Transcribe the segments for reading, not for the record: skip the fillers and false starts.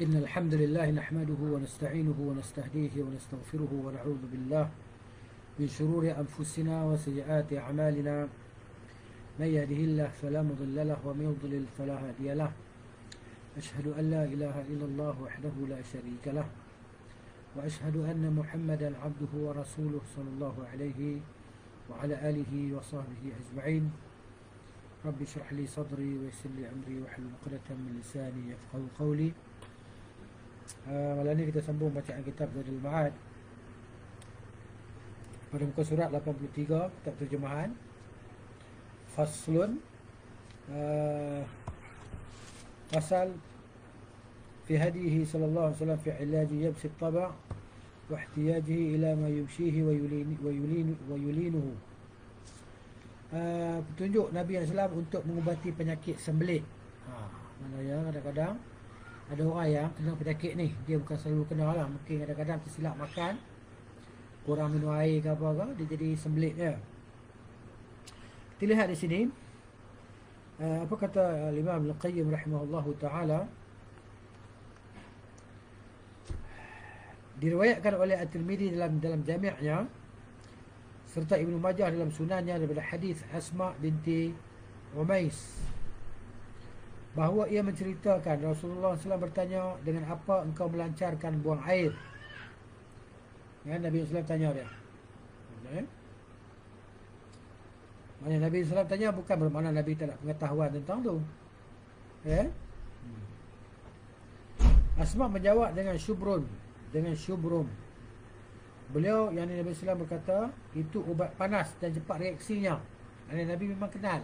إن الحمد لله نحمده ونستعينه ونستهديه ونستغفره ونعوذ بالله من شرور أنفسنا وسيئات أعمالنا. من يهده الله فلا مضل له ومن يضلل فلا هادي له. أشهد أن لا إله إلا الله وحده لا شريك له، وأشهد أن محمدا عبده ورسوله صلى الله عليه وعلى آله وصحبه أجمعين. رب اشرح لي صدري ويسر لي أمري واحلل عقدة من لساني يفقهوا قولي. Malam ni kita sambung bacaan kitab Zadul Ma'ad pada muka surat 83, kitab terjemahan. Faslun, fasal fi hadihi sallallahu alaihi wasallam fi ilaji yabsi at-taba' wa ihtiyajihi ila ma yumshihi wa yulinuhu. Petunjuk Nabi SAW untuk mengubati penyakit sembelit. Mana ya, kadang-kadang ada orang yang kena penyakit ni, dia bukan selalu kena lah, mungkin kadang-kadang tersilap makan, kurang minum air ke apa ke, dia jadi sembelit dia. Kita lihat di sini apa kata Imam Al-Qayyim rahimahullahu ta'ala. Diriwayatkan oleh At-Tirmidzi dalam jami'-nya serta Ibnu Majah dalam sunannya daripada hadis Asma binti Umais bahawa ia menceritakan Rasulullah SAW bertanya, dengan apa engkau melancarkan buang air? Ya, Nabi SAW tanya dia. Mana Nabi SAW tanya bukan bermakna Nabi tak ada pengetahuan tentang tu. Ya? Asma menjawab dengan syubrum. Beliau, yang Nabi SAW berkata, itu ubat panas dan cepat reaksinya. Nabi memang kenal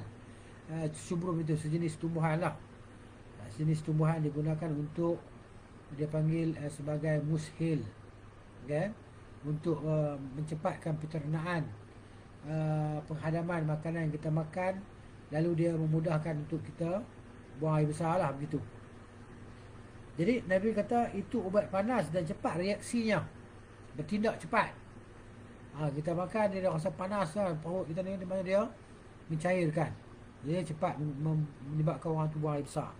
syubrum itu sejenis tumbuhan lah. Jenis tumbuhan digunakan untuk, dia panggil sebagai mushil, okay? Untuk mencepatkan pencernaan, penghadaman makanan yang kita makan, lalu dia memudahkan untuk kita buang air besar lah, begitu. Jadi Nabi kata itu ubat panas dan cepat reaksinya, bertindak cepat. Kita makan, dia rasa panas lah, perut kita ni, di mana dia mencairkan, dia cepat menyebabkan orang tu buang air besar.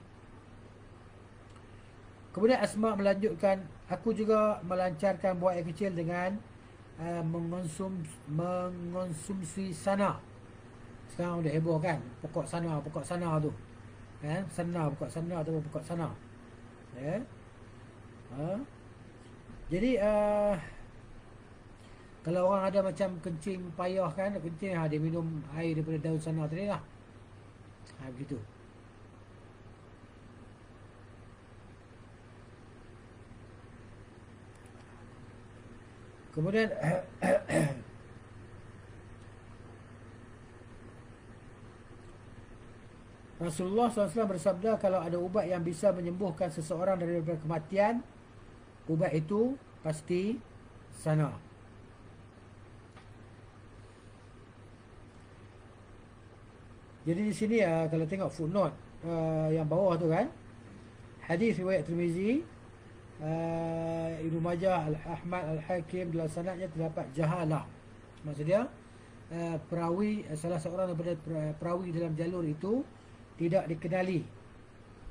Kemudian Asma melanjutkan, aku juga melancarkan buang air kecil dengan mengonsumsi sana. Sekarang dah heboh kan, pokok sana tu kan, pokok sana atau pokok sana. Jadi kalau orang ada macam kencing payah kan, kencing, dia minum air daripada daun sana tadi lah. Begitu. Kemudian Rasulullah SAW bersabda, kalau ada ubat yang bisa menyembuhkan seseorang daripada kematian, ubat itu pasti sana. Jadi di sini kalau tengok footnote yang bawah tu kan, hadis riwayat Tirmizi, Ibnu Majah, Al-Ahmad, Al-Hakim, dalam sanadnya terdapat jahalah. Maksudnya perawi, salah seorang daripada perawi dalam jalur itu tidak dikenali,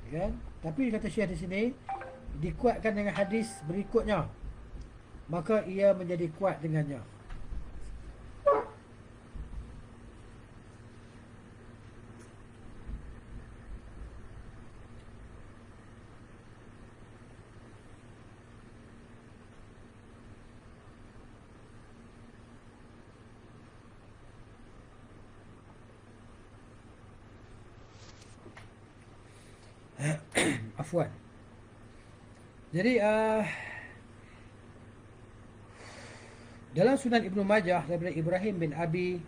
kan? Tapi kata Syekh di sini dikuatkan dengan hadis berikutnya, maka ia menjadi kuat dengannya. Afwan. Jadi dalam Sunan Ibnu Majah daripada Ibrahim bin Abi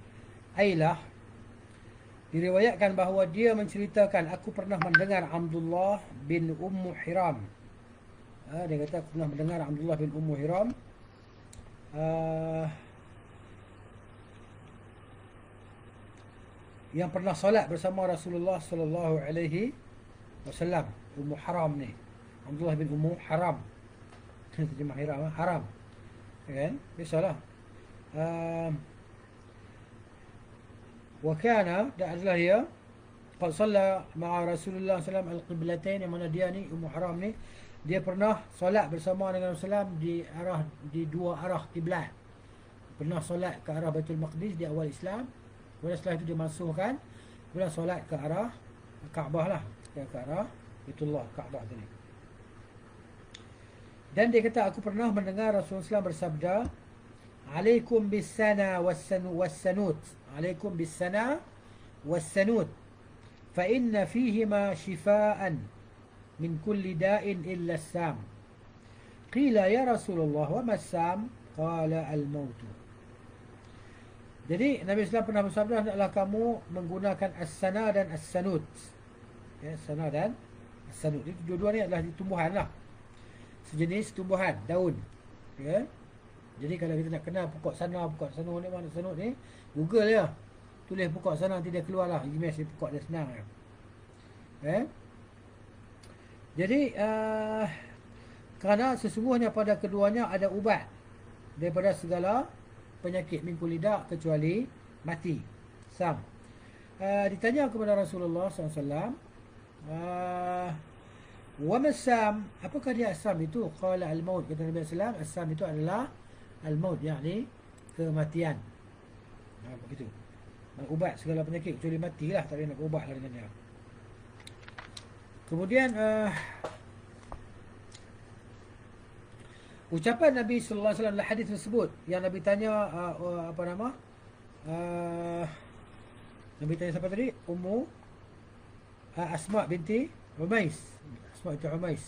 Ailah diriwayatkan bahawa dia menceritakan, aku pernah mendengar Abdullah bin Ummu Hiram. Dia kata aku pernah mendengar Abdullah bin Ummu Hiram yang pernah solat bersama Rasulullah sallallahu alaihi wasallam. Ummu Haram ni, Abdullah bin Ummu Haram. Terjemah Hiram, haram, kan? Biasalah. Wa kana, dan adalah dia qad shalla ma'a Rasulullah sallallahu al-qiblatain, yang mana dia ni Ummu Haram ni dia pernah solat bersama dengan Rasulullah di dua arah kiblat. Pernah solat ke arah Baitul Maqdis di awal Islam. Kemudian setelah itu dimasukkan, kemudian solat ke arah Kaabah lah, ke arah Baitullah, Kaabah tadi. Dan dia kata, aku pernah mendengar Rasulullah SAW bersabda, alaikum bis-sana was-sanut, alaikum bis-sana was-sanut, fa inna fihima shifaan min kulli da'in illa as-sam. Qila ya Rasulullah wa mas-sam? Qala al-maut. Jadi Nabi SAW pernah bersabda, hendaklah kamu menggunakan as-sana dan as-sanut. Ya, sana dan as-sanut. Dua-dua ni adalah tumbuhan lah, sejenis tumbuhan, daun. Ya. Jadi kalau kita nak kenal pokok sana ni, mana sanut ni, Google ya. Tulis pokok sana, nanti dia keluar lah imej pokok dia, senang ya. Jadi kerana sesungguhnya pada keduanya ada ubat daripada segala penyakit, min kulli da', kecuali mati, sam. Ditanya kepada Rasulullah SAW, wa masam, apakah dia asam itu? Qala al-maut, kata Nabi SAW, asam itu adalah al-maut, yakni kematian. Begitu. Ubat segala penyakit kecuali mati lah, tak boleh nak ubat lah dengan dia. Kemudian ucapan Nabi sallallahu alaihi wasallam dalam hadis tersebut, yang Nabi tanya apa nama? Nabi tanya siapa tadi? Asma binti Umais. Asma binti Umais.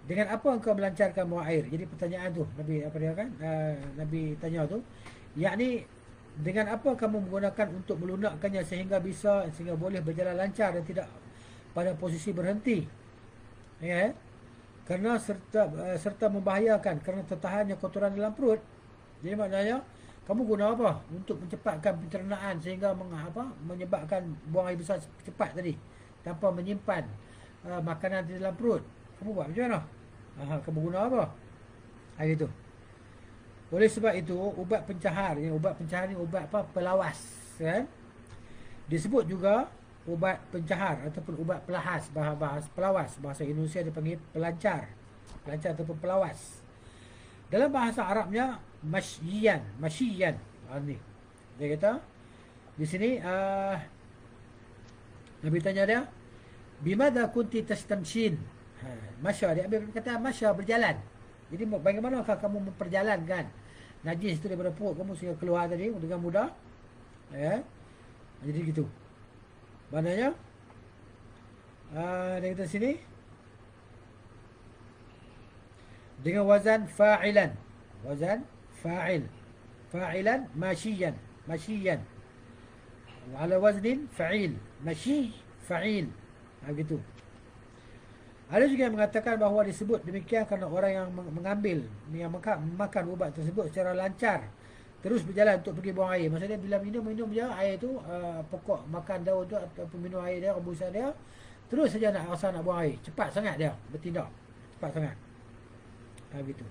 Dengan apa engkau melancarkan buang air? Jadi pertanyaan tu Nabi apa dia kan? Nabi tanya tu, yakni dengan apa kamu menggunakan untuk melunakkannya sehingga boleh berjalan lancar dan tidak pada posisi berhenti. Ya. Kerana serta membahayakan kerana tertahannya kotoran dalam perut. Jadi maknanya kamu guna apa? Untuk mencepatkan pencernaan sehingga menyebabkan buang air besar cepat tadi, tanpa menyimpan makanan di dalam perut. Kamu buat macam mana? Kamu guna apa? Hari itu. Oleh sebab itu, ubat pencahar ni ubat apa? Pelawas, kan? Disebut juga ubat pencahar ataupun ubat pelahas, pelawas. Bahasa Indonesia dipanggil pelancar ataupun pelawas. Dalam bahasa Arabnya masyian. Ni dia kata di sini, Nabi tanya dia, bimadha kunti tastamshin? Masya, dia ambil kata masya, berjalan. Jadi bagaimanakah kamu memperjalankan najis itu daripada perut kamu sehingga keluar tadi dengan mudah? Ya. Jadi gitu. Maknanya dia kata sini dengan wazan fa'ilan. Wazan fa'il. Fa'ilan masyian. Ala waznin fa'il. Masyi fa'il. Begitu. Ada juga yang mengatakan bahawa disebut demikian kerana orang yang memakan ubat tersebut secara lancar, terus berjalan untuk pergi buang air. Maksudnya bila minum je air tu, pokok makan daun tu ataupun minum air dia, rebusan dia, terus saja nak buang air. Cepat sangat dia bertindak. Cepat sangat. Begitu.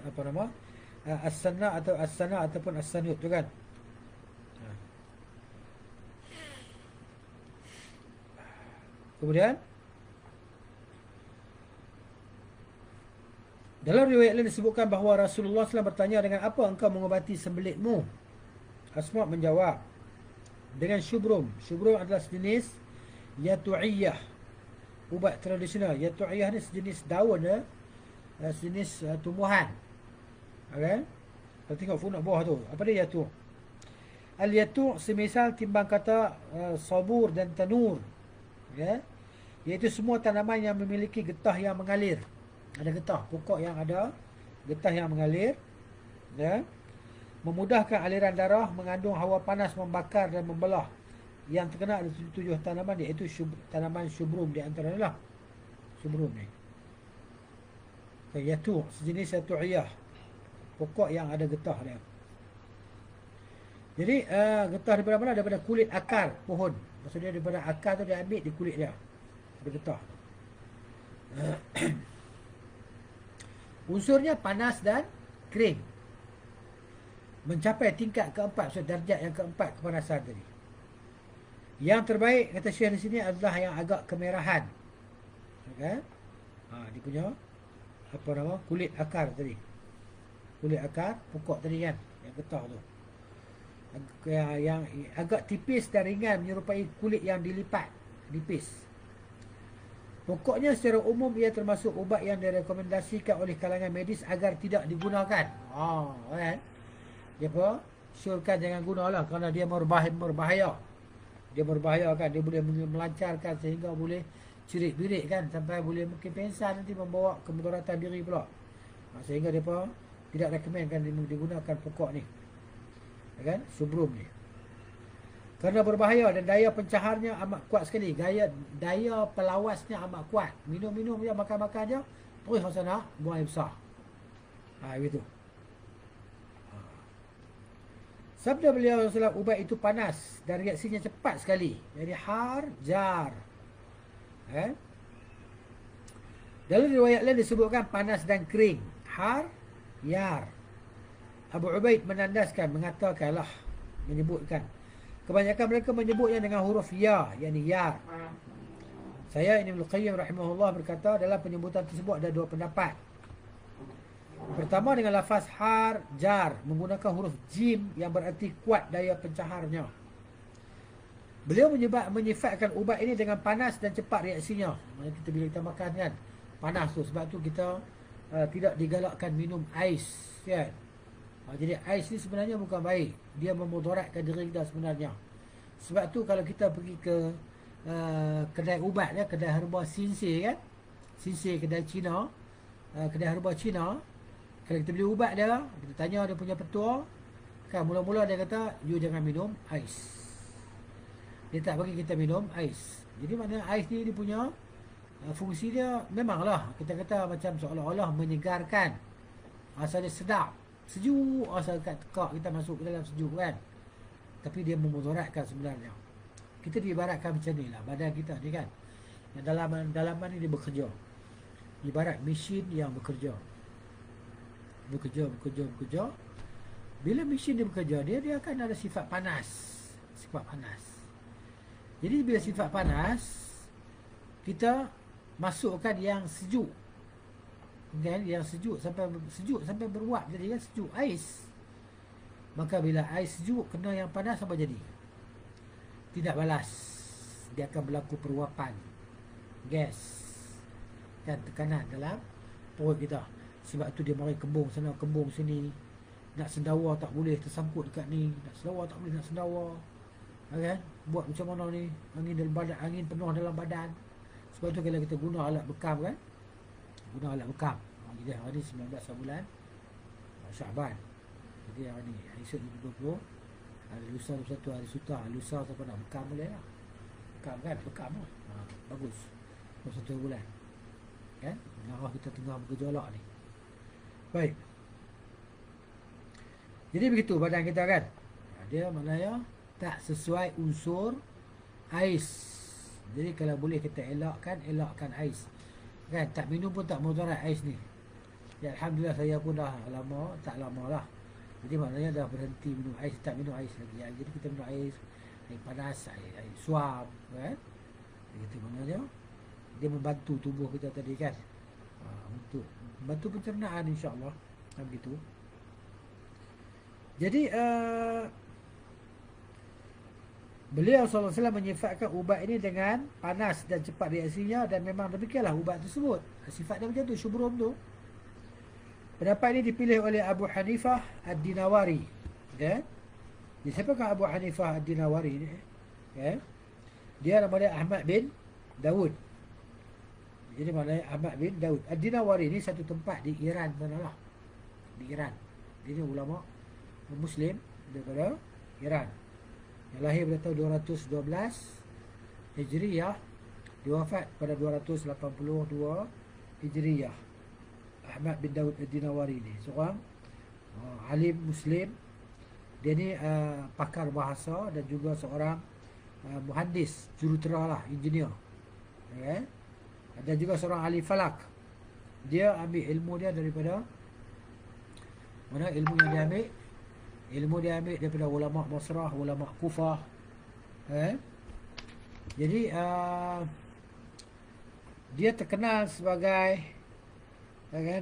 Apa nama? As-sana ataupun as-sanut tu kan. Kemudian dalam riwayat lain disebutkan bahawa Rasulullah SAW bertanya, dengan apa engkau mengobati sembelitmu? Asma menjawab, dengan syubrum. Syubrum adalah sejenis yatu'iyah, ubat tradisional. Yatu'iyah ni sejenis daun, sejenis tumbuhan. Okay? Kalau tengok funak bawah tu, apa dia yatu'? Al-yatu' semisal timbang kata sabur dan tanur. Okay? Iaitu semua tanaman yang memiliki getah yang mengalir. Ada getah, pokok yang ada getah yang mengalir, ya? Memudahkan aliran darah, mengandung hawa panas membakar dan membelah. Yang terkena ada 7 tanaman, iaitu tanaman syubrum di antaranya lah. Syubrum ni. Yatu, sejenis yatu'iyah, pokok yang ada getah dia. Jadi getah daripada mana? Daripada kulit akar pohon. Maksudnya daripada akar tu dia ambil di kulit dia. Getah. Unsurnya panas dan kering. mencapai tingkat keempat, so darjat yang keempat kepanasan tadi. Yang terbaik kata Syekh di sini adalah yang agak kemerahan. Okay? Dia punya apa nama, kulit akar tadi. Kulit akar pokok tadi kan, yang getah tu. Yang agak tipis dan ringan menyerupai kulit yang dilipat, nipis. Pokoknya secara umum ia termasuk ubat yang direkomendasikan oleh kalangan medis agar tidak digunakan. Kan? Dia apa? Syorkan jangan gunalah kerana dia berbahaya. Dia berbahaya kan, dia boleh melancarkan sehingga boleh cirit-birit kan, sampai boleh mungkin pengsan, nanti membawa kemudaratan diri pula. Sehingga dia apa? Tidak rekomenkan digunakan pokok ni. Kan? Subrum ni. Kerana berbahaya dan daya pencaharnya amat kuat sekali. Daya pelawasnya amat kuat. Minum-minum je, makan-makan je, terus rasa nak buang air besar. Begitu. Sabda beliau SAW, ubat itu panas dan reaksinya cepat sekali. Jadi har, jar. Dalam riwayat lain disebutkan panas dan kering. Har, yar. Abu Ubaid menandaskan, mengatakanlah, menyebutkan. Kebanyakan mereka menyebutnya dengan huruf ya, yakni yar. Saya Ibnu Qayyim rahimahullah berkata, dalam penyebutan tersebut ada dua pendapat. Pertama dengan lafaz har, jar, menggunakan huruf jim yang berarti kuat daya pencaharnya. Beliau menyifatkan ubat ini dengan panas dan cepat reaksinya. Maksudnya kita bila kita makan kan, panas tu. Sebab tu kita tidak digalakkan minum ais kan. Jadi ais ni sebenarnya bukan baik. Dia memudaratkan diri kita sebenarnya. Sebab tu kalau kita pergi ke kedai ubat ya, kedai herba Sinsay kan, Sinsay kedai Cina, kedai herba Cina, kalau kita beli ubat dia, kita tanya dia punya petua kan, mula-mula dia kata you jangan minum ais. Dia tak bagi kita minum ais. Jadi maknanya ais ni dia punya fungsi dia memanglah kita kata macam seolah-olah menyegarkan. Asalnya sedap, sejuk, asal kat tekak kita masuk ke dalam sejuk kan. Tapi dia memudaratkan sebenarnya. Kita diibaratkan macam ni lah badan kita ni kan. Yang dalaman ni dia bekerja. Ibarat mesin yang bekerja. Bekerja. Bila mesin dia bekerja, dia akan ada sifat panas. Sifat panas. Jadi bila sifat panas, kita masukkan yang sejuk. Kan? Yang sejuk sampai beruap jadi kan sejuk, ais. Maka bila ais sejuk kena yang panas apa jadi? Tidak balas. Dia akan berlaku peruapan gas dan tekanan dalam perut kita. Sebab tu dia mari kembung sana, kembung sini. Nak sendawa tak boleh tersangkut dekat ni. Nak sendawa tak boleh nak sendawa. Kan? Buat macam mana ni? Angin dalam badan, angin penuh dalam badan. Sebab tu kalau kita guna alat bekam kan? Guna alat bekam. Jadi hari ni 19 bulan Syaban. Jadi hari ni hari esok 20. Hari lusa 21 hari suta. Lusa siapa nak bekam boleh lah. Bekam kan? Bekam lah. Bagus. 21 bulan. Kan? Nah, kita tengah bergejolak ni. Baik. Jadi begitu badan kita kan. Dia maknanya tak sesuai unsur ais. Jadi kalau boleh kita elakkan ais. Kan, tak minum pun tak mudarat ais ni. Ya, alhamdulillah saya pun dah lama, tak lama lah. Jadi maknanya dah berhenti minum ais, tak minum ais lagi. Ya, jadi kita minum air panas, air suam kan. Begitu maknanya dia membantu tubuh kita tadi kan. Untuk membantu pencernaan insya-Allah. Begitu. Jadi beliau SAW menyifatkan ubat ini dengan panas dan cepat reaksinya, dan memang demikianlah ubat tersebut. Sifat dia macam tu, syubrum tu. Pendapat ini dipilih oleh Abu Hanifah Ad-Dinawari. Okay? Jadi siapakah Abu Hanifah Ad-Dinawari ni? Okay? Dia nama dia Ahmad bin Daud. Jadi maknanya Ahmad bin Daud. Ad-Dinawari ni satu tempat di Iran sana lah. Di Iran. Dia ni ulama Muslim daripada Iran. Yang lahir pada tahun 212 Hijriyah, diwafat pada 282 Hijriyah. Ahmad bin Daud Ad-Dinawari ni seorang alim Muslim. Dia ni pakar bahasa dan juga seorang muhandis, jurutera lah, engineer. Okay? Dan juga seorang ahli falak. Dia ambil ilmu dia daripada mana ilmu yang dia ambil? Ilmu dia ambil daripada ulama Basrah, ulama Kufah. Jadi dia terkenal sebagai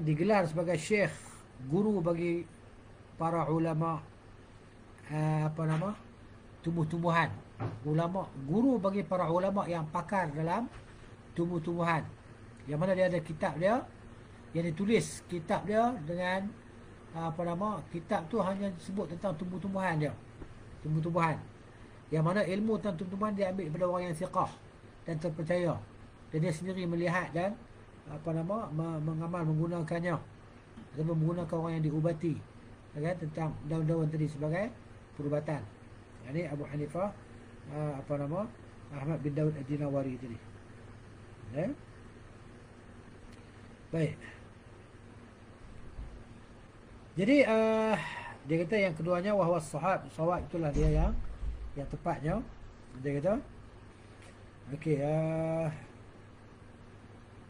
digelar sebagai syekh, guru bagi para ulama tumbuh-tumbuhan. Guru bagi para ulama yang pakar dalam tumbuh-tumbuhan. Yang mana dia ada kitab dia yang ditulis kitab dia dengan kitab tu hanya sebut tentang tumbuh-tumbuhan dia. Tumbuh-tumbuhan. Yang mana ilmu tentang tumbuh-tumbuhan dia ambil daripada orang yang thiqah dan terpercaya. Dan dia sendiri melihat dan mengamal menggunakannya ataupun menggunakan orang yang diubati tentang daun-daun tadi sebagai perubatan. Ini Abu Hanifah Ahmad bin Daud Ad-Dinawari tadi. Baik. Jadi dia kata yang keduanya wahwa sawab, itulah dia yang tepatnya. Dia kata okey,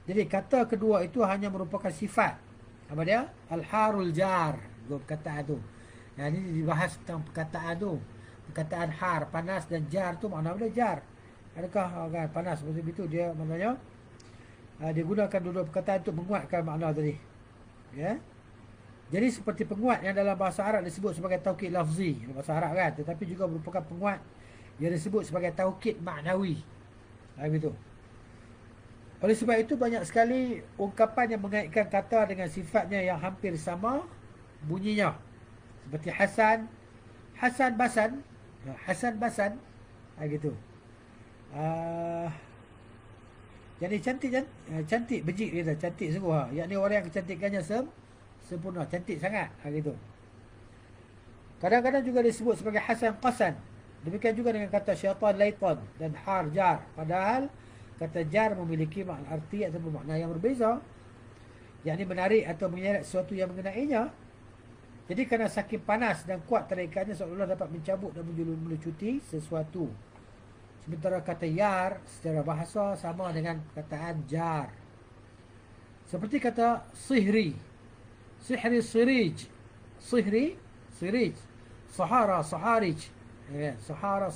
jadi kata kedua itu hanya merupakan sifat. Apa dia? Al-harul jar. Perkataan tu. Yang ini dibahas tentang perkataan tu. Perkataan har, panas, dan jar tu makna apa dia? Jar. Adakah kan panas macam itu dia maknanya? Dia gunakan dua perkataan untuk menguatkan makna tadi. Ya. Jadi seperti penguat yang dalam bahasa Arab disebut sebagai taukid lafzi dalam bahasa Arab kan, tetapi juga merupakan penguat yang disebut sebagai taukid maknawi. Begitu. Oleh sebab itu banyak sekali ungkapan yang mengaitkan kata dengan sifatnya yang hampir sama bunyinya. Seperti Hasan Basan, gitu. Jadi cantik bejik kita, cantik sungguh. Yakni orang yang kecantikannya sempurna, cantik sangat, gitu. Kadang-kadang juga disebut sebagai Hasan Qasan. Demikian juga dengan kata syaitan laitan dan har jar. Padahal kata jar memiliki makna arti atau makna yang berbeza, yakni menarik atau menyeret sesuatu yang mengenainya. Jadi kerana saking panas dan kuat terikannya seolah-olah dapat mencabut dan melucuti sesuatu. Sementara kata yar secara bahasa sama dengan perkataan jar. Seperti kata sihri, sirij, sahara, saharij, sahara,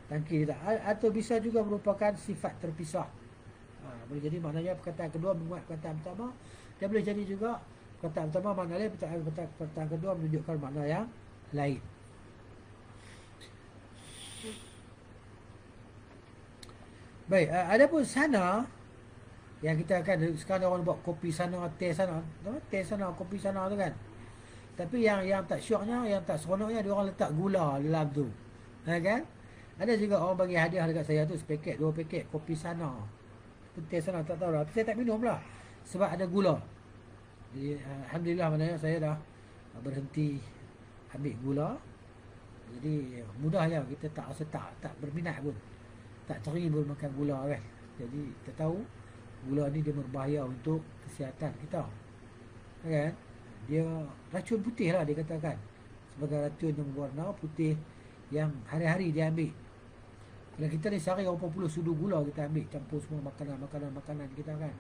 tangki tak? Atau bisa juga merupakan sifat terpisah. Boleh jadi maknanya perkataan kedua menguat perkataan pertama, dan boleh jadi juga perkataan pertama makna lain, perkataan kedua menunjukkan makna yang lain. Baik, adapun sana yang kita akan sekarang orang buat kopi sana, teh sana, kopi sana tu kan. Tapi yang tak syoknya, yang tak seronoknya, dia orang letak gula dalam tu. Kan? Ada juga orang bagi hadiah dekat saya tu sepaket, 2 paket kopi sana. Teh sana tak tahu lah. Tapi saya tak minum lah sebab ada gula. Jadi alhamdulillah maknanya saya dah berhenti ambil gula. Jadi mudahnya kita tak rasa tak berminat pun. Tak ceri pun makan gula kan. Jadi kita tahu gula ni dia berbahaya untuk kesihatan kita. Kan? Dia racun putih lah dikatakan. Sebagai racun yang berwarna putih yang hari-hari dia ambil. Kalau kita ni sehari 80 sudu gula kita ambil campur semua makanan kita kan.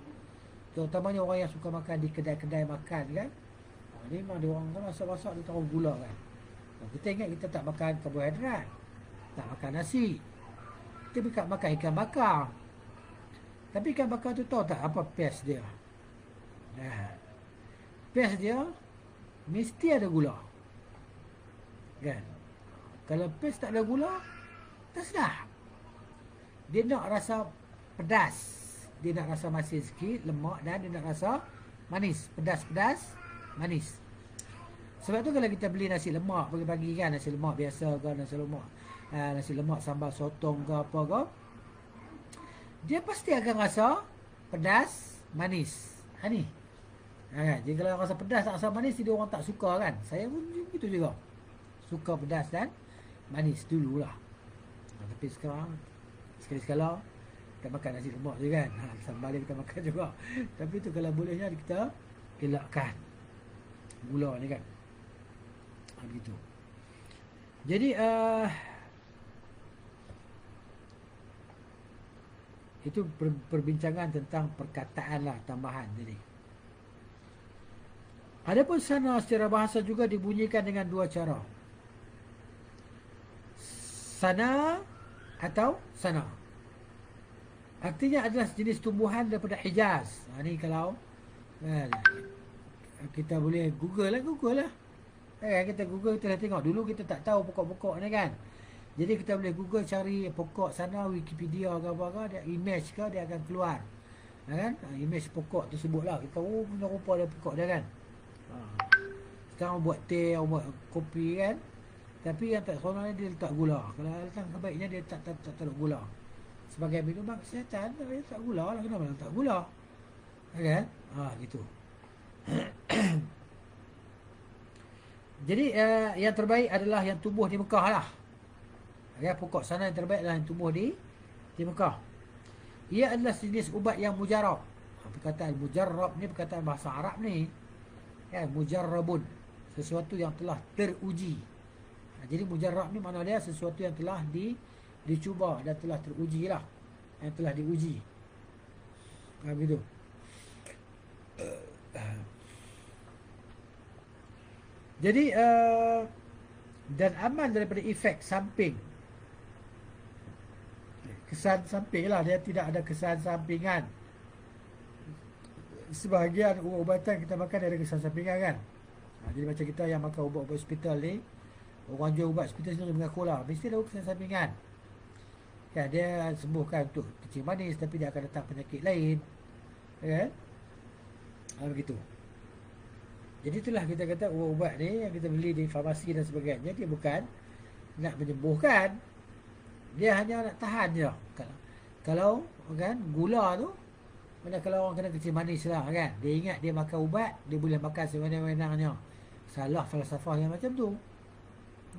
Terutamanya orang yang suka makan di kedai-kedai makan kan. Ni memang dia orang kan masak-masak dia taruh gula kan. Kita ingat kita tak makan karbohidrat, tak makan nasi. Kita makan ikan bakar. Tapi ikan bakar tu tahu tak apa pes dia? Pes dia mesti ada gula. Kan? Kalau pes tak ada gula, tak sedap. Dia nak rasa pedas. Dia nak rasa masin sikit, lemak, dan dia nak rasa manis. Pedas-pedas, manis. Sebab tu kalau kita beli nasi lemak pagi-pagi kan, nasi lemak biasa ke, nasi lemak sambal sotong ke apa ke, dia pasti akan rasa pedas, manis. Ni. Jadi kalau rasa pedas tak rasa manis, dia orang tak suka kan. Saya pun begitu juga. Suka pedas dan manis dululah. Tapi sekarang sekali-sekala kita makan nasi lemak je kan. Sambal kita makan juga. Tapi tu kalau bolehnya kita elakkan gula ni kan. Begitu. Jadi itu perbincangan tentang perkataan lah tambahan tadi. Adapun sana secara bahasa juga dibunyikan dengan 2 cara. sana atau sana. Artinya adalah jenis tumbuhan daripada Hijaz. Ni kalau kita boleh Google lah. Kita Google, kita dah tengok. Dulu kita tak tahu pokok-pokok ni kan. Jadi kita boleh Google cari pokok sana, Wikipedia ke apa-apa, dia image ke dia akan keluar. Kan? Image pokok tersebut lah. Kita tahu rupa dia pokok dia kan. Sekarang buat teh, buat kopi kan. Tapi yang tak seronok dia letak gula. Kalau datang kebaiknya dia tak taruh gula. Sebagai minuman kesihatan, dia tak gula lah. Kenapa tak gula? Kan? Gitu. Jadi yang terbaik adalah yang tumbuh di Mekah lah. Pokok sana yang terbaik adalah yang tumbuh di Mekah. Ia adalah jenis ubat yang mujarab. Perkataan mujarab ni perkataan bahasa Arab ni. Mujarrabun. Sesuatu yang telah teruji. Jadi mujarab ni makna dia sesuatu yang telah dicuba dan telah teruji lah. Yang telah diuji. Begitu. Jadi dan aman daripada efek samping. Kesan samping lah, dia tidak ada kesan sampingan. Sebahagian ubat-ubatan kita makan ada kesan sampingan kan. Jadi macam kita yang makan ubat-ubat hospital ni, orang jual ubat hospital sendiri mengaku lah, mesti ada kesan sampingan. Dia sembuhkan untuk kencing manis, tapi dia akan datang penyakit lain. Begitu. Jadi itulah kita kata ubat-ubat ni yang kita beli di farmasi dan sebagainya, dia bukan nak menyembuhkan. Dia hanya nak tahan je. Kalau kan gula tu, mana kalau orang kena kencing manis lah kan, dia ingat dia makan ubat, dia boleh makan sewenang-wenangnya. Salah falsafah yang macam tu.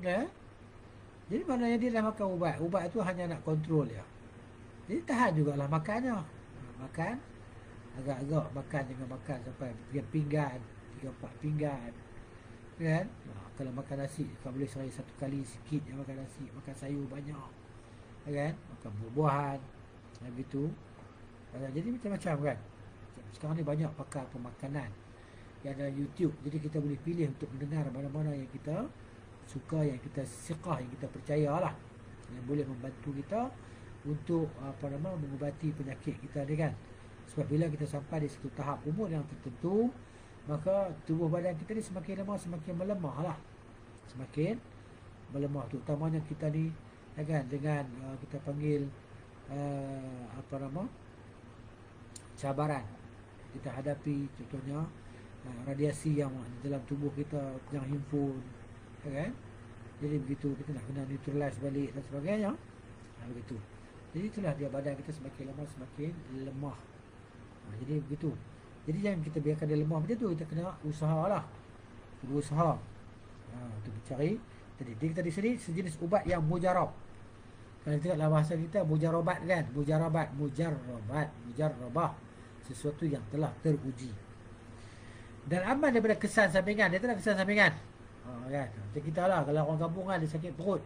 Jadi maknanya dia dah makan ubat. Ubat tu hanya nak kontrol dia. Jadi tahan jugalah makannya. Makan agak-agak, makan jangan makan sampai 3 pinggan, 3-4 pinggan. Kan? Kalau makan nasi, kau boleh sehari 1 kali sikit je makan nasi, makan sayur banyak. Kan? Makan buah-buahan. Begitu. Jadi macam-macam kan. Sekarang ni banyak pakar pemakanan yang ada YouTube. Jadi kita boleh pilih untuk mendengar mana-mana yang kita suka, yang kita siqah, yang kita percayalah, yang boleh membantu kita untuk mengubati penyakit kita ni kan. Sebab bila kita sampai di satu tahap umur yang tertentu, maka tubuh badan kita ni semakin lemah, semakin melemah lah. Semakin melemah. Terutamanya kita ni kan, dengan kita panggil cabaran kita hadapi, contohnya radiasi yang dalam tubuh kita yang himpun, kan. Jadi begitu, kita nak kena neutralize balik dan sebagainya. Begitu. Jadi itulah dia, badan kita semakin lama semakin lemah. Jadi begitu. Jadi jangan kita biarkan dia lemah macam tu. Kita kena usahalah. Berusaha untuk mencari. Jadi dia kata di sini sejenis ubat yang mujarab. Kalau kita dalam bahasa kita mujarabat kan, mujarabah, sesuatu yang telah teruji. Dan aman daripada kesan sampingan. Dia tak ada kesan sampingan. Kan? Macam kita lah, kalau orang kampung kan dia sakit perut,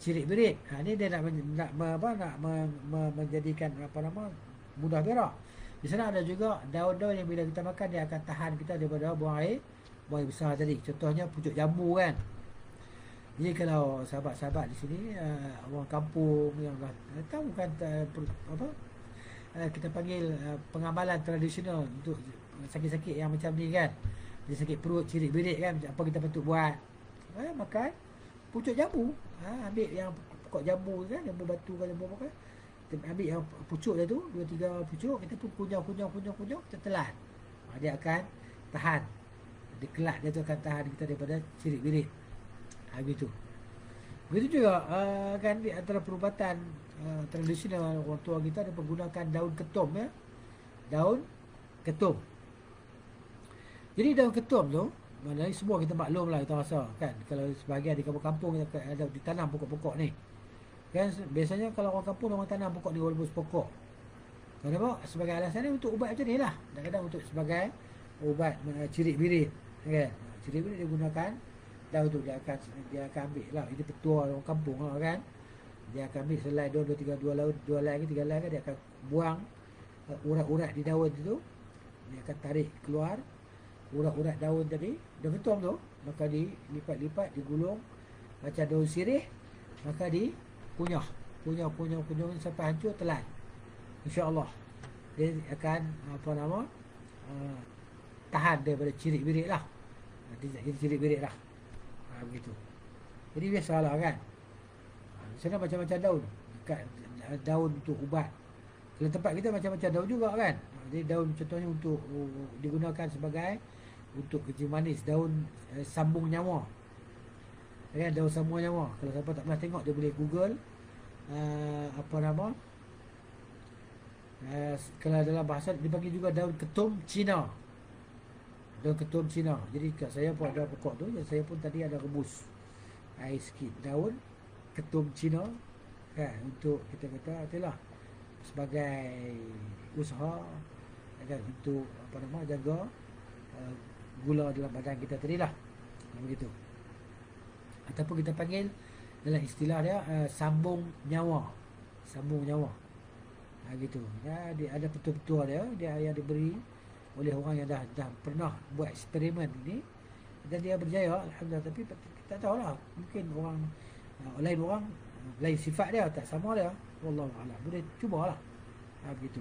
cirit-birit. Ni dia nak menjadikan mudah berak. Di sana ada juga daun-daun yang bila kita makan dia akan tahan kita daripada buang air besar tadi. Contohnya pucuk jambu kan. Jadi kalau sahabat-sahabat di sini orang kampung yang tahu kan kita panggil pengamalan tradisional untuk sakit-sakit yang macam ni kan. Dia sakit perut, cirit-birit kan, apa kita patut buat? Makan pucuk jambu. Ambil yang pokok jambu kan, jambu batu kan, jambu apa kan. Kita ambil yang pucuk dia tu, 2-3 pucuk, kita pun kunyah, kita telan. Dia akan tahan. Dia kelak dia tu akan tahan kita daripada cirit-birit. Begitu. Begitu juga kan di antara perubatan tradisional orang tua kita ada menggunakan daun ketum ya. Daun ketum. Jadi daun ketum tu, maknanya semua kita maklum lah, kita rasa kan, kalau sebahagian di kampung-kampung ada ditanam pokok-pokok ni. Kan biasanya kalau orang kampung orang tanam pokok ni walaupun sepokok. Kenapa? Sebagai alasan ni untuk ubat macam ni lah. Kadang-kadang untuk sebagai ubat cirit-birit. Kan? Cirit-birit dia gunakan daun tu, dia akan ambil lah. Itu petua orang kampung lah kan. Dia akan ambil selai daun 2 helai ke 3 helai ke, dia akan buang urat-urat di daun tu. Dia akan tarik keluar urat-urat daun tadi, daun ketum tu, maka dilipat-lipat, digulung macam daun sirih, maka kunyah sampai hancur, telan. InsyaAllah dia akan apa nama, tahan daripada cirit-birit lah. Dia cirit-birit lah. Begitu. Jadi biasalah kan. Sana macam-macam daun. Daun untuk ubat. Kalau tempat kita macam-macam daun juga kan. Jadi daun contohnya untuk digunakan sebagai untuk kencing manis. Daun sambung nyawa. Kan, daun sambung nyawa. Kalau siapa tak pernah tengok, dia boleh Google apa nama. Kalau dalam bahasa dia panggil juga daun ketum Cina. Daun ketum Cina. Jadi kat saya pun ada pokok tu. Yang saya pun tadi ada rebus air sikit daun ketum Cina kan, untuk kita kata itulah sebagai usaha kan, untuk apa nama, jaga gula dalam badan kita tadi lah. Begitu. Ataupun kita panggil dalam istilah dia sambung nyawa. Sambung nyawa. Gitu. Ya, dia ada petua-petua dia yang diberi oleh orang yang dah pernah buat eksperimen ini dan dia berjaya, alhamdulillah. Tapi kita tahu lah, mungkin orang lain orang lain sifat dia, tak sama dia, wallahu a'lam. Boleh cubalah. Begitu.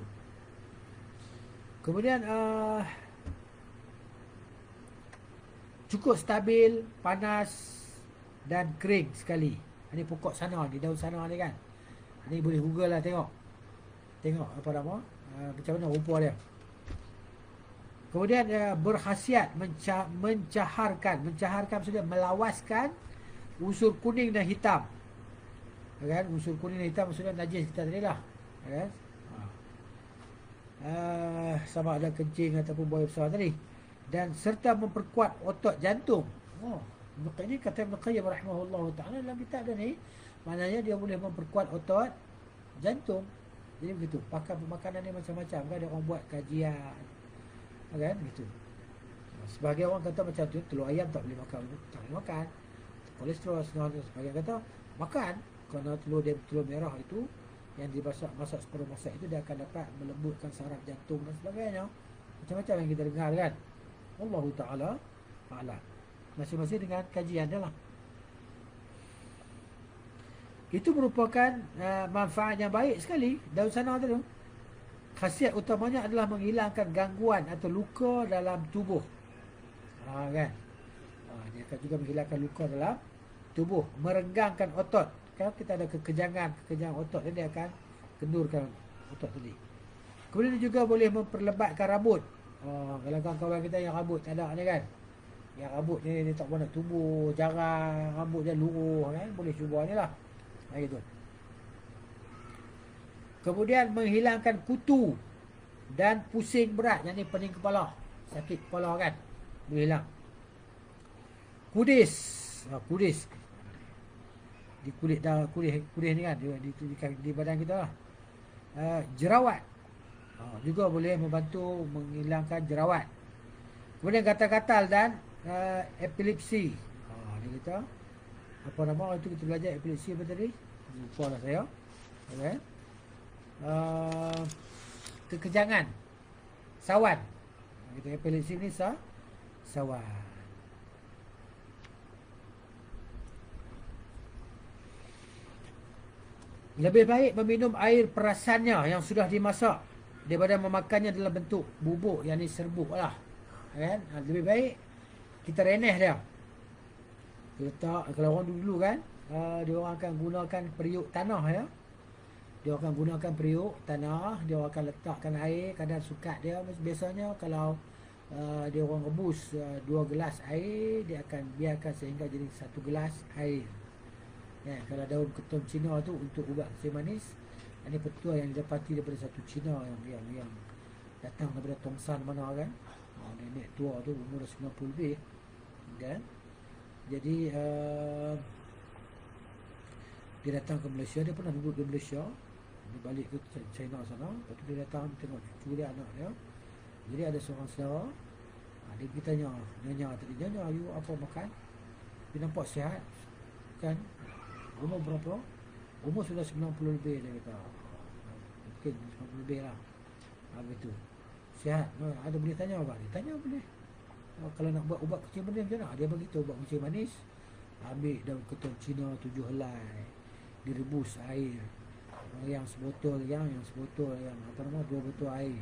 Kemudian cukup stabil, panas dan kering sekali. Ini pokok sana ni, daun sana ni kan. Ini boleh Google lah, tengok apa nama, macam mana rupa dia. Kemudian berkhasiat mencaharkan maksudnya melawaskan unsur kuning dan hitam. Kan, unsur kuning dan hitam maksudnya najis kita tadi lah. Kan? Sama ada kencing ataupun buang besar tadi. Dan serta memperkuat otot jantung. Ini kata Ibn Qayyim rahimahullah ta'ala dalam kitab dia ni, maknanya dia boleh memperkuat otot jantung. Jadi begitu. Pakai pemakanan ni macam-macam kan, ada orang buat kajian kan, gitu. Sebagai orang kata macam tu, telur ayam tak boleh makan, kolesterol dan sebagainya. Kata makan, kerana telur merah itu yang masak separuh masak itu, dia akan dapat melembutkan saraf jantung dan sebagainya. Macam-macam yang kita dengar kan. Wallahu ta'ala a'lam. Masing-masing dengan kajian dia lah. Itu merupakan manfaat yang baik sekali daun sana tu. Khasiat utamanya adalah menghilangkan gangguan atau luka dalam tubuh. Kan? Dia akan juga menghilangkan luka dalam tubuh, merenggangkan otot. Kalau kita ada kekejangan otot, dia akan kendurkan otot tadi. Kemudian dia juga boleh memperlebatkan rambut. Kalau kawan-kawan kita yang rambut tak ada ni kan, yang rambut ni dia tak boleh tumbuh, jarang, rambut dia luruh kan, boleh cuba ni lah. Gitu. Kemudian menghilangkan kutu dan pusing berat, yang ni pening kepala, sakit kepala kan, boleh hilang. Kudis di kulit dah, kudis ni kan, di badan kita lah. Jerawat juga boleh membantu menghilangkan jerawat. Kemudian gatal-gatal dan epilepsi. Dia kata apa nama itu, kita belajar epilepsi apa tadi, lupa lah saya. Okay. Kekejangan sawan. Kita epilepsi ni sawan. Lebih baik meminum air perasannya yang sudah dimasak daripada memakannya dalam bentuk bubuk, yang ni serbuk lah kan. Lebih baik kita reneh dia. Letak, kalau orang dulu kan, dia orang akan gunakan periuk tanah ya. Dia akan gunakan periuk tanah, dia akan letakkan air kadar sukat dia. Biasanya kalau dia orang rebus 2 gelas air, dia akan biarkan sehingga jadi 1 gelas air. Ya, kalau daun ketum Cina tu untuk ubat kencing manis, ini petua yang didapati daripada satu Cina yang datang daripada Tongsan mana kan. Nenek tua tu umur 90 lebih kan. Jadi dia datang ke Malaysia, dia pernah duduk di Malaysia, dia balik ke China sana, lepas tu dia datang tengok cucu dia, anak dia. Jadi ada seorang saudara, dia pergi tanya, Nyonya, you apa makan? Dia nampak sihat kan. Umur berapa? Umur sudah 90 lebih, dia kata. Mungkin 90 lebih lah. Begitu. Sihat. Ada boleh tanya apa? Dia tanya boleh. Kalau nak buat ubat kencing manis macam mana? Dia bagi tahu ubat kencing manis. Ambil daun ketum Cina 7 helai. direbus air. Yang sebotol, yang sebotol, yang apa nama, 2 botol air.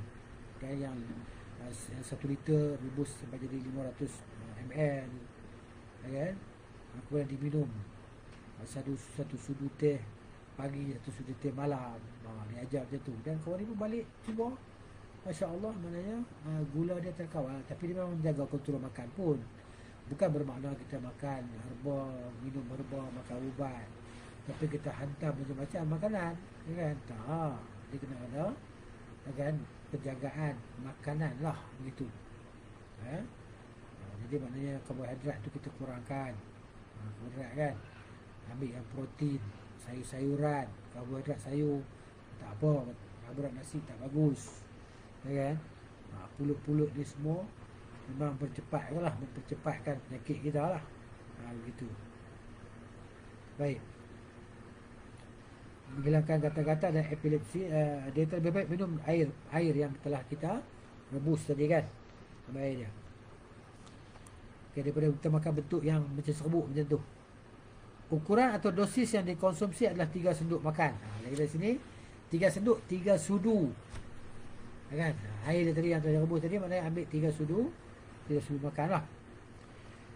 Dan yang 1 liter rebus sampai jadi 500 ml. Kan? Kemudian diminum satu sudu teh pagi atau sudu teh malam. Diajar macam tu. Dan kawan ibu balik cuba, Masya Allah, maknanya gula dia terkawal. Tapi dia memang menjaga kontrol makan pun. Bukan bermakna kita makan herba, minum herba, makan ubat, tapi kita hantam macam-macam makanan, kan? Tak. Dia kena ada, kan, penjagaan makanan lah, begitu. Jadi maknanya karbohidrat tu kita kurangkan. Karbohidrat kan, ambil yang protein, sayur-sayuran, karbohidrat sayur tak apa, karbohidrat nasi tak bagus, kan? Pulut-pulut ni semua memang mempercepatkan penyakit kita lah. Begitu. Baik. Menghilangkan gatal-gatal dan epilepsi, dia lebih baik minum air yang telah kita rebus tadi, kan? Ambil air dia. Okay, daripada kita makan bentuk yang macam serbuk macam tu. Ukuran atau dosis yang dikonsumsi adalah 3 senduk makan. Lagi dari sini 3 senduk, 3 sudu, kan? Air dia tadi yang telah rebus tadi, maknanya ambil 3 sudu makan lah.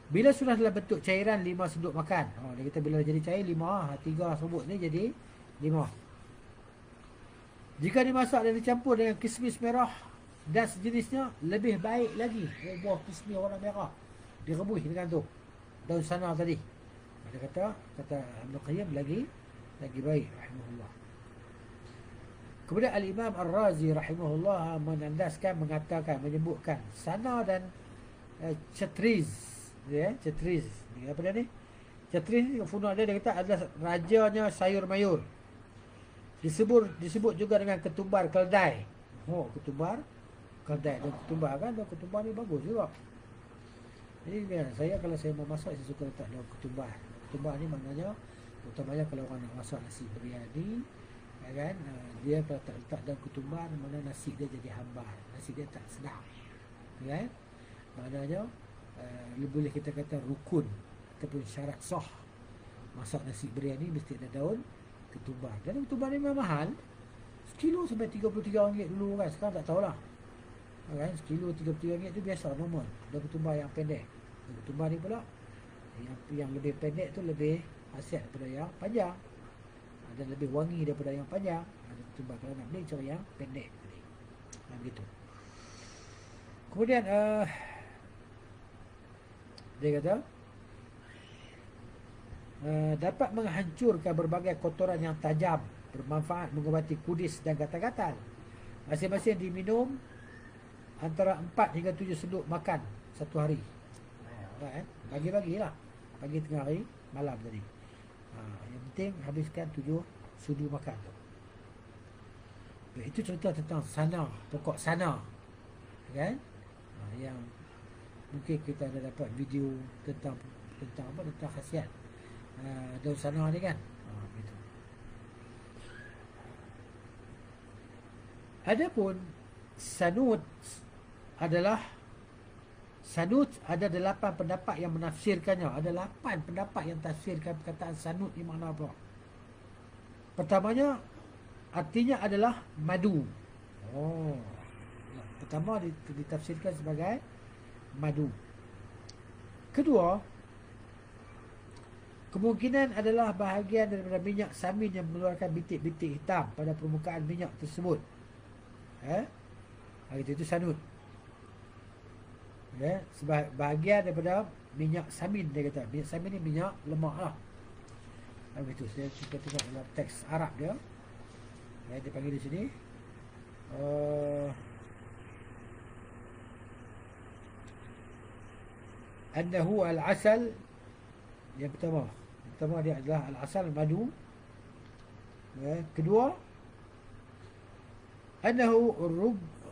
Bila sudah dalam bentuk cairan 5 senduk makan. Dia kata bila jadi cair 5, 3 serbuk ni jadi 5. Jika dimasak dan dicampur dengan kismis merah dan sejenisnya, lebih baik lagi. Buah kismis warna merah direbus dengan tu daun sana tadi. Dia kata Ibn Qayyim lagi baik, rahimahullah. Kemudian Al-Imam Ar-Razi rahimahullah mengatakan, menyebutkan sana dan cetriz, cetriz ni apa dia ni? Cetriz ni funuk dia kata adalah rajanya sayur mayur. Disebut juga dengan ketumbar keldai. Ketumbar keldai dan ketumbar, kan? Dan ketumbar ni bagus juga. Jadi kalau saya mau masak, saya suka letak daun ketumbar. Ketumbar ni maknanya utamanya kalau orang nak masak nasi biryani, kan, dia kalau tak letak daun ketumbar, mana nasi dia jadi hambar, nasi dia tak sedap, kan? Maknanya boleh kita kata rukun ataupun syarat sah masak nasi biryani mesti ada daun ketumbar. Dan ketumbar ni memang mahal, sekilo sampai RM33 dulu, kan? Sekarang tak tahulah, kan? Sekilo RM33 tu biasa, normal. Daun ketumbar yang pendek. Daun ketumbar ni pula yang lebih pendek tu lebih khasiat daripada yang panjang, dan lebih wangi daripada yang panjang. Daun ketumbar kalau nak beli cari yang pendek tadi. Begitu. Kemudian dia kata dapat menghancurkan berbagai kotoran yang tajam, bermanfaat mengobati kudis dan gatal-gatal. Masing-masing diminum antara 4 hingga 7 senduk makan satu hari. Bagi-bagilah, pagi, tengah hari, malam tadi. Yang penting habiskan 7 sudu makan tu. Itu cerita tentang sana, pokok sana, kan? Yang mungkin kita ada dapat video tentang apa, tentang khasiat daun sana ni, kan? Begitu. Adapun sanut ada 8 pendapat yang menafsirkannya. Ada 8 pendapat yang tafsirkan perkataan sanut ni makna apa. Pertamanya, artinya adalah madu. Pertama ditafsirkan sebagai madu. Kedua, kemungkinan adalah bahagian daripada minyak samin yang mengeluarkan bintik-bintik hitam pada permukaan minyak tersebut. Itu sanut. Sebahagian daripada minyak samin, dia kata. Minyak samin ni minyak lemak lah. Begitu. Saya kita tengok dalam teks Arab dia. Dia panggil di sini annahu al-asal. Yang pertama dia adalah al-asal, madu. Kedua, annahu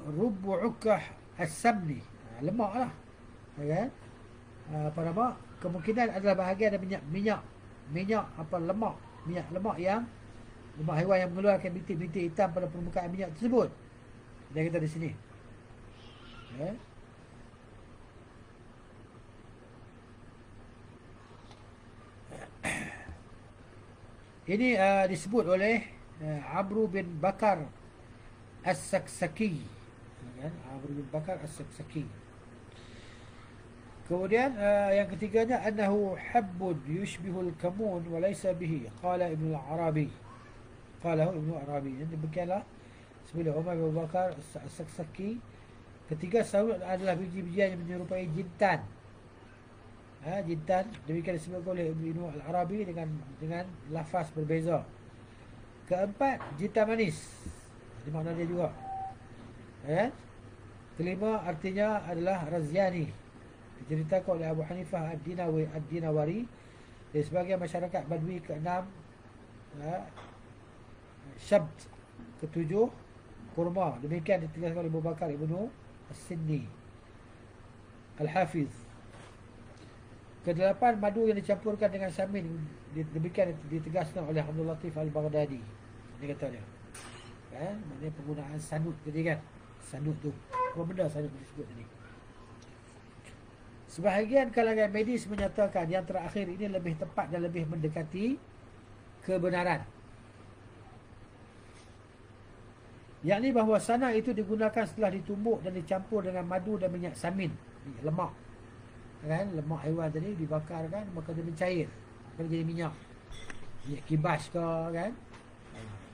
rubu'ukah as-samni, lemak lah, kan? Apa nama, kemungkinan adalah bahagian ada minyak apa, minyak lemak haiwan yang mengeluarkan bintik-bintik hitam pada permukaan minyak tersebut. Dia kata di sini, Ini disebut oleh Amru bin Bakar As-Saksaki, kan? Amru bin Bakar As-Saksaki. Kemudian yang ketiganya, annahu habbun yushbihul kamun wa laysa bihi, qala Ibn al-Arabi. Qalahu Ibn al-Arabi. Jadi demikianlah sebelum Umar bin Bakar As-Saksaki. Ketiga saud adalah biji-bijian yang menyerupai jintan. Jintan demikian disebut oleh Ibn al-Arabi dengan lafaz berbeza. Keempat, jintan manis. Di makna dia juga. Kelima artinya adalah Razyani. Diceritakan oleh Abu Hanifah Ad-Dinawari. Dari sebagian masyarakat Badui. Keenam, Syabt. Ketujuh, kurma. Demikian ditegaskan oleh Abu Bakar Ibnu As-Sinni Al-Hafiz. Kedelapan, madu yang dicampurkan dengan samin. Demikian ditegaskan oleh Abdul Latif Al-Baghdadi. Ini kata dia, kan? Maknanya penggunaan sanut tadi, kan? Sanut tu, apa benda sanut disebut tadi? Sebahagian kalangan medis menyatakan yang terakhir ini lebih tepat dan lebih mendekati kebenaran, yakni bahawa sana itu digunakan setelah ditumbuk dan dicampur dengan madu dan minyak samin, lemak, kan? Lemak haiwan tadi dibakar, kan? Maka dia mencair, akan jadi minyak. Minyak kibas ke, kan?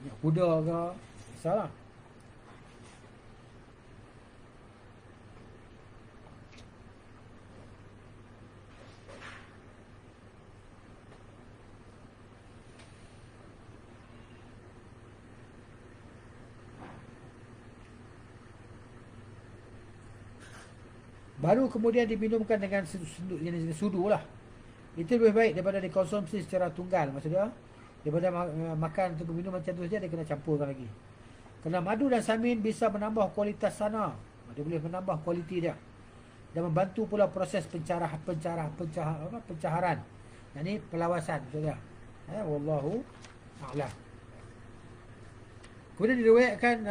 Minyak kuda ke, salah. Baru kemudian diminumkan dengan jenis sudu lah. Itu lebih baik daripada dikonsumsi secara tunggal. Maksudnya, daripada makan atau minum macam tu saja, dia kena campurkan lagi. Kerana madu dan samin bisa menambah kualitas sana. Dia boleh menambah kualiti dia. Dan membantu pula proses pencaharan. Yang ni pelawasan. Maksudnya, wallahu a'lam. Kemudian diriwayatkan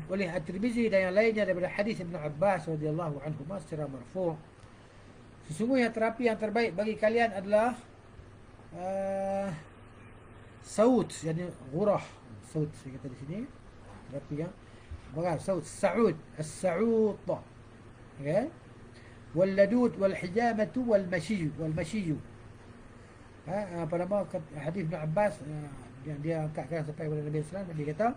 oleh At-Tirmizi dan yang lainnya daripada hadis Ibn Abbas radhiyallahu anhu secara marfu', sesungguhnya terapi yang terbaik bagi kalian adalah saud, yakni ghurah. Saud saya kata di sini, terapi yang saud, sa'ud, as-sa'ud, okey, wal ladud wal hijamatu wal mashiy, apa nama hadis Ibn Abbas yang dia angkatkan sampai kepada Nabi sallallahu alaihi wasallam. Dia kata,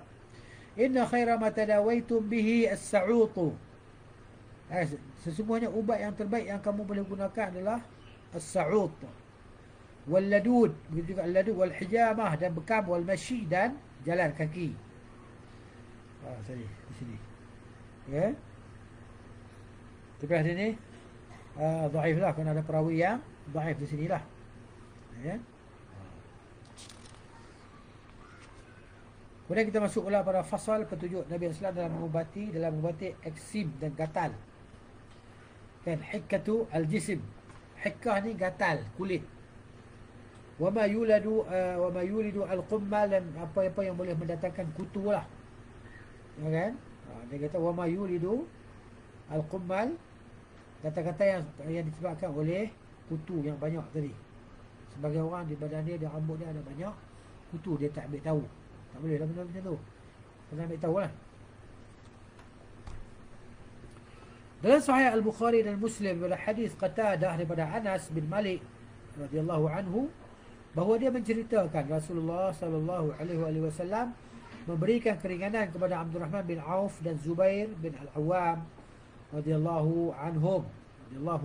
inna khaira ma tadawaitum bihi as-sa'utu. Sesungguhnya ubat yang terbaik yang kamu boleh gunakan adalah as-sa'ut, wal ladud, begitu juga al-ladud, wal hijamah dan bekam, wal mashi dan jalan kaki. Sorry, di sini. Ya. Tapi hadis ni dhaif lah, kerana ada perawi yang dhaif di sinilah. Ya. Kemudian kita masuk pula pada fasal petunjuk Nabi SAW dalam mengubati eksim dan gatal. Kan, hikkatu al-jism. Hikkah ni gatal, kulit. Wa ma yulidu al-qummal, dan apa-apa yang boleh mendatangkan kutu lah. Ya kan? Dia kata wa ma yulidu al-qummal, kata-kata yang disebabkan oleh kutu yang banyak tadi. Sebagai orang di badan dia, di rambut dia ada banyak kutu, dia tak ambil tahu. Tak boleh lah benda macam tu. Kena ambil tahu lah. Dalam Sahih Al-Bukhari dan Muslim adalah hadis Qatadah daripada Anas bin Malik radhiyallahu anhu, bahawa dia menceritakan Rasulullah sallallahu alaihi wasallam memberikan keringanan kepada Abdurrahman bin Auf dan Zubair bin Al-Awwam radhiyallahu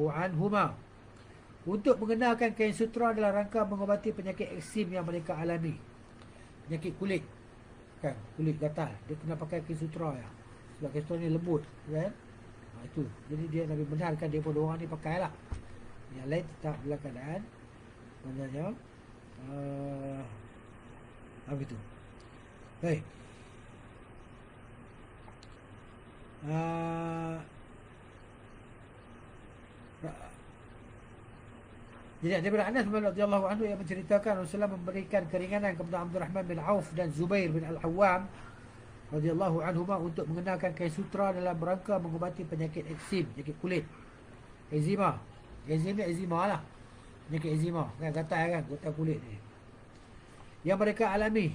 anhuma untuk mengenalkan kain sutra dalam rangka mengobati penyakit eksim yang mereka alami. Penyakit kulit, kan, kulit gatal, dia kena pakai kain sutra ya. Sebab kain sutra ni lembut, kan? Itu. Jadi dia Nabi benarkan dia pun orang ni pakailah. Yang lain tetap dalam keadaan maknanya begitu. Baik. Jadi daripada Anas radhiyallahu anhu yang menceritakan Rasulullah memberikan keringanan kepada Abdurrahman bin Auf dan Zubair bin Al-Awwam radhiyallahu anhuma untuk mengenalkan kain sutra dalam rangka mengubati penyakit eksim, penyakit kulit. Eczema. Eczema lah. Penyakit eczema, kan, gatal, kan, gatal kulit ni. yang mereka alami.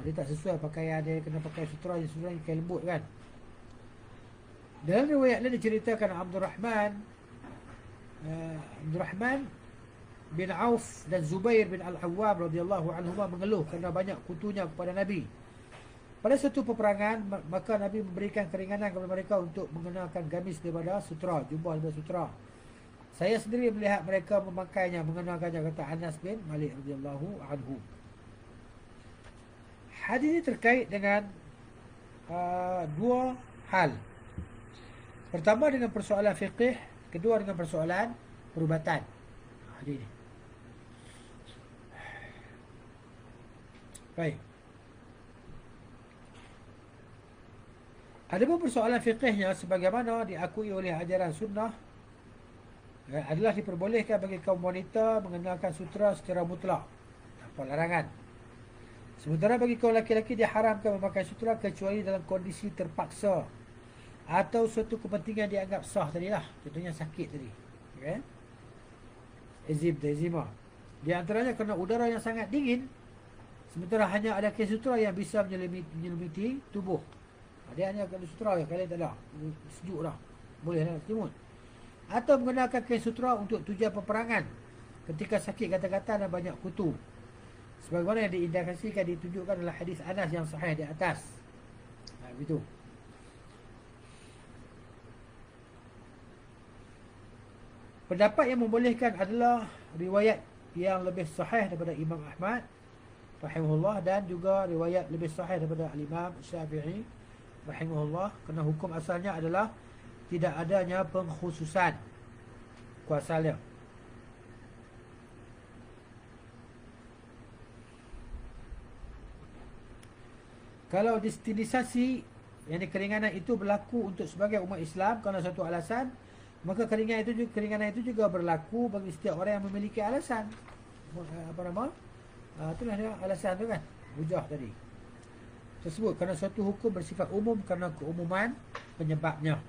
Dia tak sesuai pakaian dia, kena pakai sutra yang kain lembut kan. Dalam riwayat lain diceritakan Abdurrahman bin Auf dan Zubair bin Al-Awwam radhiyallahu anhuma mengeluh kerana banyak kutunya kepada Nabi. Pada satu peperangan, maka Nabi memberikan keringanan kepada mereka untuk mengenakan gamis daripada sutra, jubah daripada sutra. Saya sendiri melihat mereka memakainya, mengenakannya, kata Anas bin Malik radhiyallahu anhu. Hadis ini terkait dengan dua hal. Pertama dengan persoalan fiqh, kedua dengan persoalan perubatan. Hadis ini. Baik. Ada pun persoalan fiqhnya sebagaimana diakui oleh ajaran sunnah, adalah diperbolehkan bagi kaum wanita mengenakan sutra secara mutlak tanpa larangan. Sementara bagi kaum lelaki-lelaki diharamkan memakai sutra kecuali dalam kondisi terpaksa atau suatu kepentingan dianggap sah tadilah. Contohnya sakit tadi, okay? Eczema. Di antaranya kerana udara yang sangat dingin, sementara hanya ada kain sutra yang bisa menyelimuti tubuh. Dia hanya kena sutra je, kalian tak ada, sejuk dah, boleh nak selimut. Atau menggunakan kain sutra untuk tujuan peperangan ketika sakit kata-kata dan banyak kutu, sebagaimana yang diindikasikan ditunjukkan dalam hadis Anas yang sahih di atas. Begitu. Pendapat yang membolehkan adalah riwayat yang lebih sahih daripada Imam Ahmad rahimahullah, dan juga riwayat lebih sahih daripada Imam Syafi'i rahimahullah, kerana hukum asalnya adalah tidak adanya pengkhususan kuasalnya. Kalau destinisasi, yang keringanan itu berlaku untuk sebagai umat Islam kerana satu alasan, maka keringanan itu juga berlaku bagi setiap orang yang memiliki alasan. Itulah dia alasan tu kan, hujah tadi tersebut, kerana suatu hukum bersifat umum kerana keumuman penyebabnya.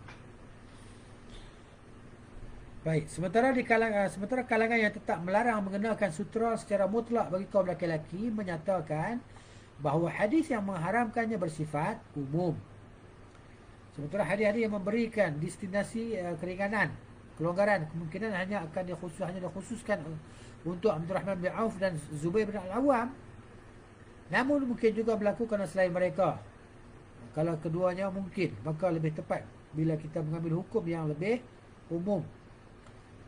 Baik, sementara kalangan yang tetap melarang mengenakan sutra secara mutlak bagi kaum lelaki menyatakan bahawa hadis yang mengharamkannya bersifat umum. Sementara hadis-hadis yang memberikan destinasi keringanan, kelonggaran, kemungkinan hanya dikhususkan untuk Abdurrahman bin Auf dan Zubair bin Al-Awwam. Namun mungkin juga berlaku kerana selain mereka. Kalau keduanya mungkin, maka lebih tepat bila kita mengambil hukum yang lebih umum.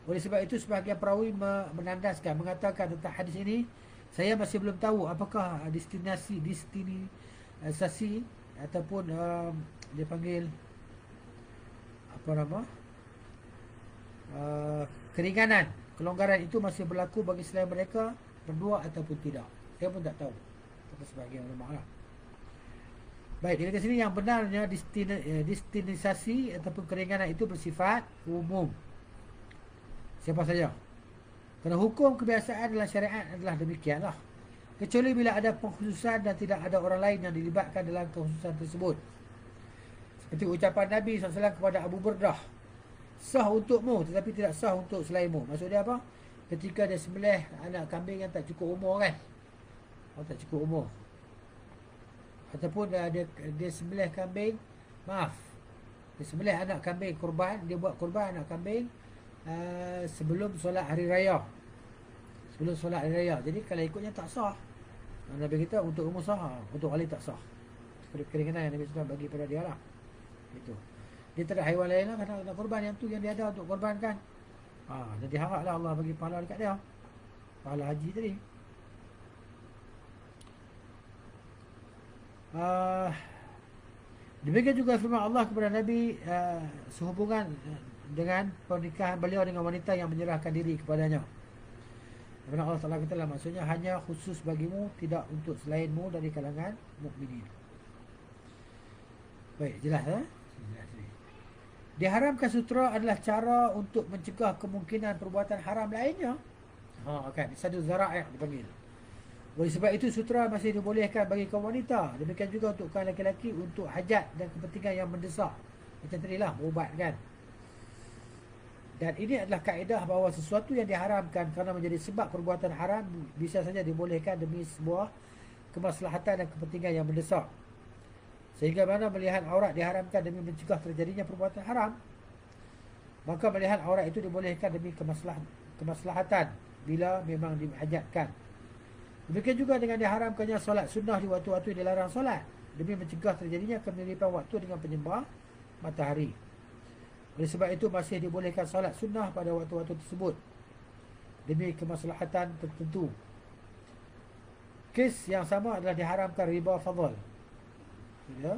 Oleh sebab itu sebahagian perawi mengatakan tentang hadis ini, saya masih belum tahu apakah destinasi ataupun dia panggil keringanan, kelonggaran itu masih berlaku bagi selain mereka berdua ataupun tidak. Saya pun tak tahu, kata sebahagian ulama lah. Baik, di sini yang benarnya destinisasi ataupun keringanan itu bersifat umum, siapa saja. Kerana hukum kebiasaan dalam syariat adalah demikianlah, kecuali bila ada pengkhususan dan tidak ada orang lain yang dilibatkan dalam kekhususan tersebut. Seperti ucapan Nabi SAW kepada Abu Burdah, sah untukmu tetapi tidak sah untuk selainmu. Maksud dia apa? Ketika dia sembelih anak kambing yang tak cukup umur kan, tak cukup umur, ataupun dia sembelih kambing, dia sembelih anak kambing kurban, dia buat kurban anak kambing sebelum solat hari raya. Jadi kalau ikutnya tak sah. Nabi kita untuk umur sah, untuk ahli tak sah. Keringanan yang Nabi SAW bagi pada dia lah. Itu. Dia tak ada haiwan lain lah, kena korban yang tu yang dia ada untuk korbankan. Jadi haraplah Allah bagi pahala dekat dia, pahala haji tadi. Demikian juga firman Allah kepada Nabi sehubungan dengan pernikahan beliau dengan wanita yang menyerahkan diri kepadanya. Firman Allah Taala kata lah, maksudnya hanya khusus bagimu, tidak untuk selainmu dari kalangan mukminin. Baik, jelas Jelas. Diharamkan sutra adalah cara untuk mencegah kemungkinan perbuatan haram lainnya. Kan, sadu zara'i' dipanggil. Oleh sebab itu sutra masih dibolehkan bagi kaum wanita. Demikian juga untuk kaum lelaki untuk hajat dan kepentingan yang mendesak. Macam tadi lah, berubat kan. Dan ini adalah kaedah bahawa sesuatu yang diharamkan kerana menjadi sebab perbuatan haram bisa saja dibolehkan demi sebuah kemaslahatan dan kepentingan yang mendesak. Sehingga mana melihat aurat diharamkan demi mencegah terjadinya perbuatan haram, maka melihat aurat itu dibolehkan demi kemaslahatan bila memang dihajatkan. Demikian juga dengan diharamkannya solat sunnah di waktu-waktu dilarang solat demi mencegah terjadinya kemiripan waktu dengan penyembah matahari. Oleh sebab itu masih dibolehkan solat sunnah pada waktu-waktu tersebut demi kemaslahatan tertentu. Kes yang sama adalah diharamkan riba fadl, ya,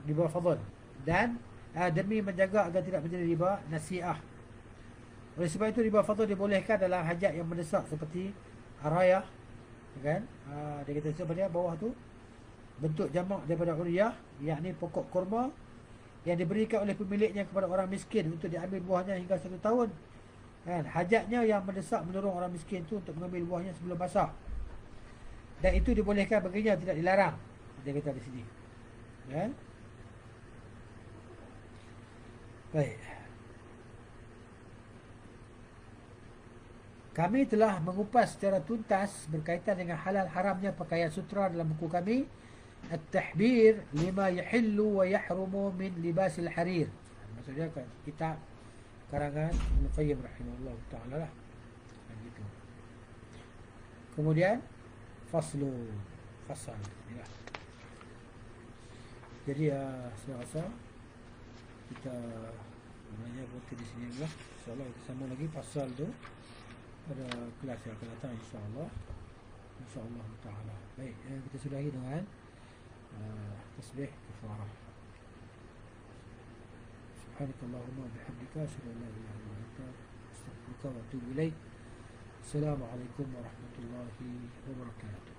riba fadl, dan demi menjaga agar tidak menjadi riba nasi'ah. Oleh sebab itu riba fadl dibolehkan dalam hajat yang mendesak seperti arayah, kan? Dia kata sebenarnya bawah tu bentuk jamak daripada uriyah, yakni pokok kurma yang diberikan oleh pemiliknya kepada orang miskin untuk diambil buahnya hingga 1 tahun. Kan? Hajatnya yang mendesak mendorong orang miskin itu untuk mengambil buahnya sebelum basah. Dan itu dibolehkan baginya, tidak dilarang. Dia kata di sini. Kan? Baik. Kami telah mengupas secara tuntas berkaitan dengan halal haramnya pakaian sutra dalam buku kami At-Tahbir lima yahillu wa yahrumu min libasil harir. Maksudnya kitab karangan Ibnu Qayyim rahimahullah ta'ala lah. Begitu. Kemudian fasal. Inilah. Jadi saya rasa kita sebenarnya berhenti di sini lah. InsyaAllah kita sambung lagi pasal tu pada kelas yang akan datang insyaAllah. InsyaAllah ta'ala. Baik, kita sudahi dengan تسبيح كفارة. سبحانك اللهم وبحمدك أشهد أن لا إله إلا أنت أستغفرك وأتوب إليك. السلام عليكم ورحمة الله وبركاته.